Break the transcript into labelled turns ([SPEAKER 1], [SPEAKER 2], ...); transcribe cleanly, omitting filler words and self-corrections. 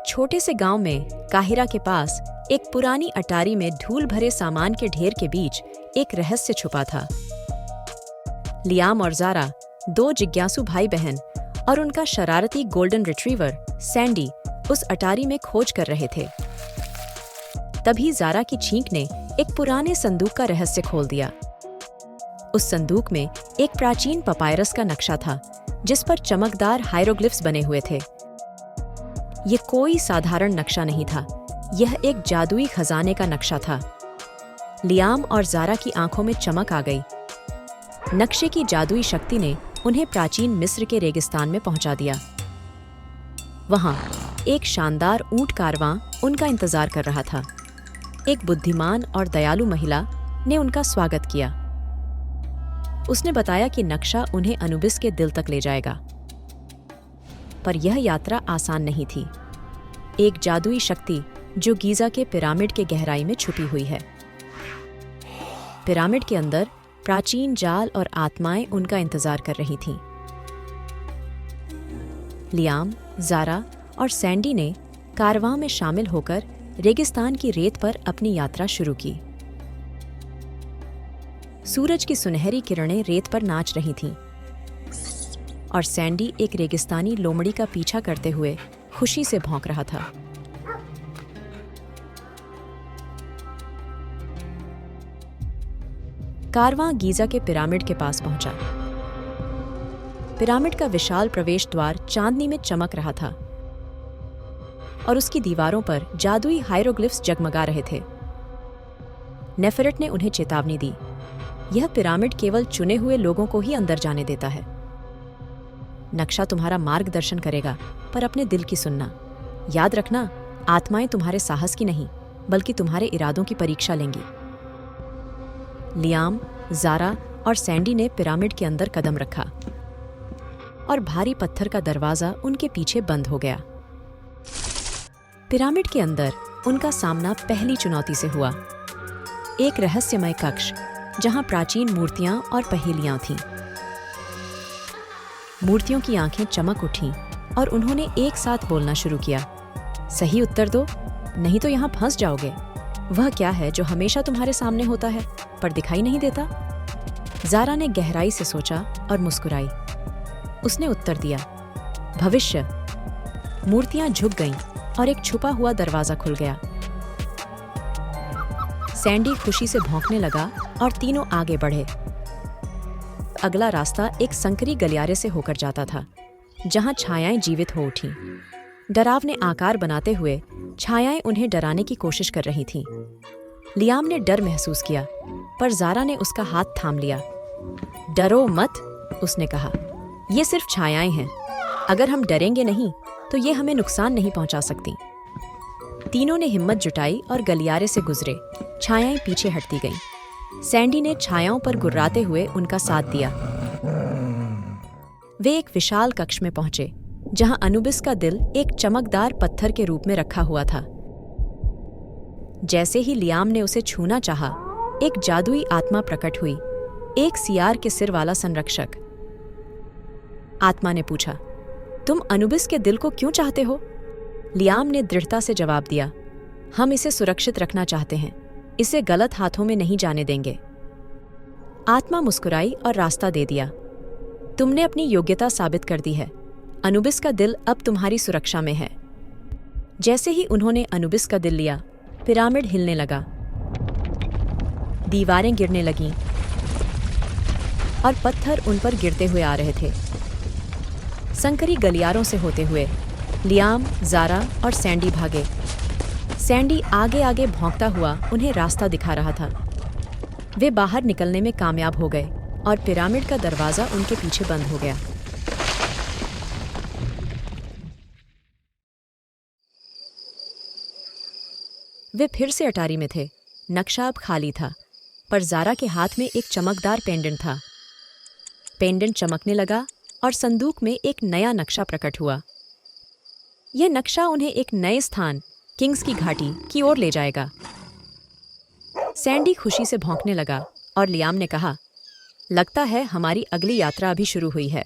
[SPEAKER 1] छोटे से गांव में काहिरा के पास एक पुरानी अटारी में धूल भरे सामान के ढेर के बीच एक रहस्य छुपा था। लियाम और ज़ारा, दो जिज्ञासु भाई बहन, और उनका शरारती गोल्डन रिट्रीवर सैंडी उस अटारी में खोज कर रहे थे। तभी ज़ारा की छींक ने एक पुराने संदूक का रहस्य खोल दिया। उस संदूक में एक प्राचीन पपायरस का नक्शा था जिस पर चमकदार हायरोग्लिफ्स बने हुए थे। ये कोई साधारण नक्शा नहीं था, यह एक जादुई खजाने का नक्शा था। लियाम और ज़ारा की आंखों में चमक आ गई। नक्शे की जादुई शक्ति ने उन्हें प्राचीन मिस्र के रेगिस्तान में पहुंचा दिया। वहां एक शानदार ऊंट कारवां उनका इंतजार कर रहा था। एक बुद्धिमान और दयालु महिला ने उनका स्वागत किया। उसने बताया कि नक्शा उन्हें अनुबिस के दिल तक ले जाएगा। पर यह यात्रा आसान नहीं थी। एक जादुई शक्ति जो गीज़ा के पिरामिड के गहराई में छुपी हुई है। पिरामिड के अंदर प्राचीन जाल और आत्माएं उनका इंतजार कर रही थीं। लियाम, ज़ारा और सैंडी ने कारवां में शामिल होकर रेगिस्तान की रेत पर अपनी यात्रा शुरू की। सूरज की सुनहरी किरणें रेत पर नाच रही थीं और सैंडी एक रेगिस्तानी लोमड़ी का पीछा करते हुए खुशी से भौंक रहा था। कारवां गीज़ा के पिरामिड के पास पहुंचा। पिरामिड का विशाल प्रवेश द्वार चांदनी में चमक रहा था और उसकी दीवारों पर जादुई हायरोग्लिफ्स जगमगा रहे थे। नेफेरेट ने उन्हें चेतावनी दी, यह पिरामिड केवल चुने हुए लोगों को ही अंदर जाने देता है। नक्शा तुम्हारा मार्गदर्शन करेगा, पर अपने दिल की सुनना। याद रखना, आत्माएं तुम्हारे साहस की नहीं, बल्कि तुम्हारे इरादों की परीक्षा लेंगी। लियाम, ज़ारा और सैंडी ने पिरामिड के अंदर कदम रखा और भारी पत्थर का दरवाजा उनके पीछे बंद हो गया। पिरामिड के अंदर उनका सामना पहली चुनौती से हुआ। एक रहस्यमय कक्ष जहां प्राचीन मूर्तियां और पहेलियां थीं। मूर्तियों की आंखें चमक उठीं और उन्होंने एक साथ बोलना शुरू किया, सही उत्तर दो, नहीं तो यहां फंस जाओगे। वह क्या है जो हमेशा तुम्हारे सामने होता है पर दिखाई नहीं देता? ज़ारा ने गहराई से सोचा और मुस्कुराई। उसने उत्तर दिया, भविष्य। मूर्तियां झुक गईं और एक छुपा हुआ दरवाजा खुल गया। सैंडी खुशी से भौंकने लगा और तीनों आगे बढ़े। अगला रास्ता एक संकरी गलियारे से होकर जाता था, जहां छायाएं जीवित हो उठीं। डरावने आकार बनाते हुए छायाएं उन्हें डराने की कोशिश कर रही थीं। लियाम ने डर महसूस किया, पर ज़ारा ने उसका हाथ थाम लिया। डरो मत, उसने कहा, ये सिर्फ छायाएं हैं। अगर हम डरेंगे नहीं तो ये हमें नुकसान नहीं पहुंचा सकती। तीनों ने हिम्मत जुटाई और गलियारे से गुजरे। छायाएं पीछे हटती गईं। सैंडी ने छायाओं पर गुर्राते हुए उनका साथ दिया। वे एक विशाल कक्ष में पहुंचे, जहां अनुबिस का दिल एक चमकदार पत्थर के रूप में रखा हुआ था। जैसे ही लियाम ने उसे छूना चाहा, एक जादुई आत्मा प्रकट हुई, एक सियार के सिर वाला संरक्षक। आत्मा ने पूछा, तुम अनुबिस के दिल को क्यों चाहते हो? लियाम ने दृढ़ता से जवाब दिया, हम इसे सुरक्षित रखना चाहते हैं, इसे गलत हाथों में नहीं जाने देंगे। आत्मा मुस्कुराई और रास्ता दे दिया। तुमने अपनी योग्यता साबित कर दी है। अनुबिस का दिल अब तुम्हारी सुरक्षा में है। जैसे ही उन्होंने अनुबिस का दिल लिया, पिरामिड हिलने लगा, दीवारें गिरने लगीं और पत्थर उन पर गिरते हुए आ रहे थे। संकरी गलियारों से होते हुए लियाम, ज़ारा और सैंडी भागे। सैंडी आगे आगे भौंकता हुआ उन्हें रास्ता दिखा रहा था। वे बाहर निकलने में कामयाब हो गए और पिरामिड का दरवाज़ा उनके पीछे बंद हो गया। वे फिर से अटारी में थे। नक्शा अब खाली था, पर ज़ारा के हाथ में एक चमकदार पेंडेंट था। पेंडेंट चमकने लगा और संदूक में एक नया नक्शा प्रकट हुआ। यह नक्शा उन्हें एक नए स्थान, किंग्स की घाटी की ओर ले जाएगा। सैंडी खुशी से भौंकने लगा और लियाम ने कहा, लगता है हमारी अगली यात्रा अभी शुरू हुई है।